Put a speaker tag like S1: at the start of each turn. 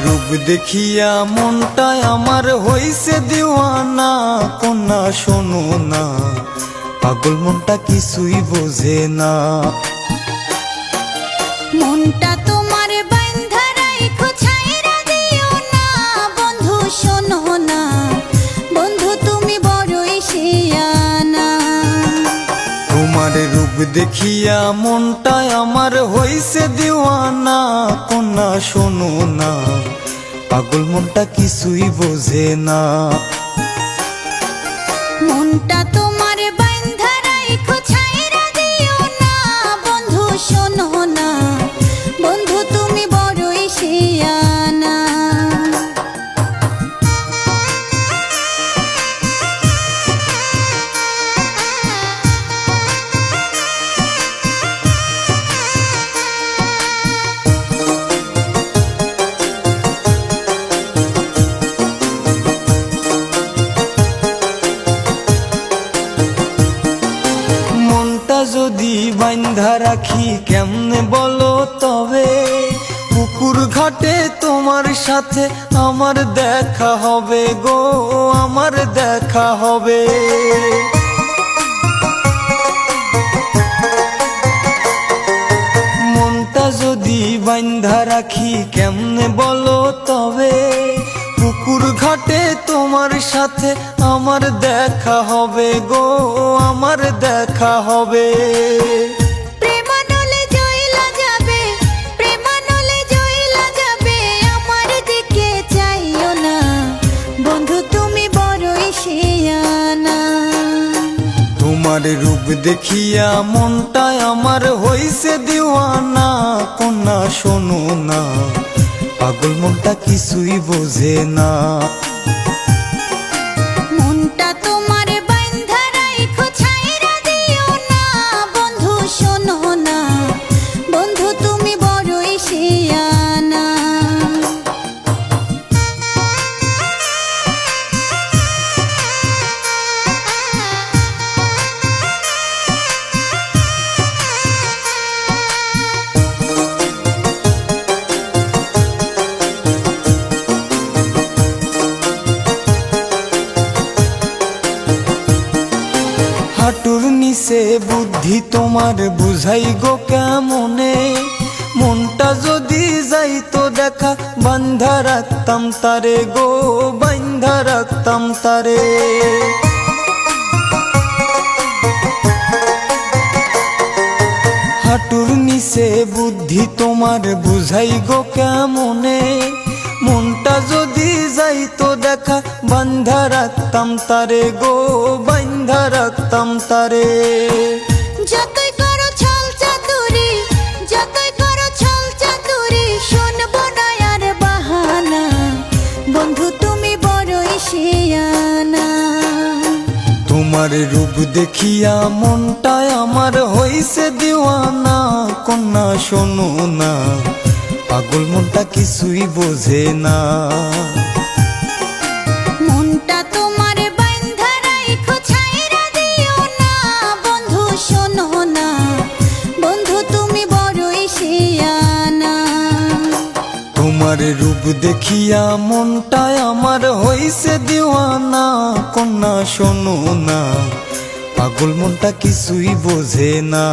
S1: রূপ দেখিয়া মনটায় আমার হইছে দিওয়ানা, কন্যা শোনো না, পাগল মনটা কিছুই বোঝে না।
S2: মনটা তোমার বাঁধা রাইখো, ছাইরা দিও না, বন্ধু শোনো না, বন্ধু তুমি বড়ই শিয়ানা।
S1: তোমার রূপ দেখিয়া মনটায় আমার হইছে দিওয়ানা, কন্যা শোনো না, পাগল মনটা কিছুই বোঝে না।
S2: মনটা তোমার বাঁধা রাইখো, ছাইরা দিও না, বন্ধু শোনো না, বন্ধু তুমি বড়ই শিয়ানা।
S1: যদি বাঁধা রাখি কেমনে বলো তবে, পুকুর ঘাটে তোমার সাথে আমার দেখা হবে গো, আমার দেখা হবে। মনটা যদি বাঁধা রাখি কেমনে বলো তবে, পুকুর ঘাটে তোমার সাথে আমার দেখা হবে গো, আমার দেখা হবে।
S2: প্রেমানলে জয়লা যাবে, প্রেমানলে জয়লা যাবে, আমার দিকে চাইও না, বন্ধু তুমি বড়ই শিয়ানা।
S1: তোমার রূপ দেখিয়া মনটায় আমার হইছে দিওয়ানা, কন্যা শোনো না, পাগল মনটা কিছুই বোঝে না।
S2: মনটা তোমার বাঁধা রাইখো, ছাইরা দিও না, বন্ধু শোনো না, বন্ধু তুমি বড়ই শিয়ানা।
S1: হাঁটুর নিচে বুদ্ধি তোমার বুঝাই গো কেমনে, মনটা যদি যাইতো দেখা বান্ধা রাখতাম তারে গো, বান্ধা রাখতাম তারে। হাঁটুর নিচে বুদ্ধি তোমার বুঝাই গো কেমনে, মনটা যদি যাইতো দেখা বান্ধা রাখতাম তারে গো, বান্ধা রাখতাম তারে।
S2: যতই করো ছল চাতুরি, যতই করো ছল চাতুরি, শুনবো না আর বাহানা, বন্ধু তুমি বড়ই শিয়ানা।
S1: তোমার রূপ দেখিয়া মনটায় আমার হইছে দিওয়ানা, কন্যা শোনো না, পাগল মনটা কিছুই বোঝে না।
S2: মনটা তোমার বাঁধা রাইখো, ছাইরা দিও না, বন্ধু শোনো না, বন্ধু তুমি বড়ই শিয়ানা।
S1: তোমার রূপ দেখিয়া মনটায় আমার হইছে দিওয়ানা, কন্যা শোনো না, পাগল মনটা কিছুই বোঝে না।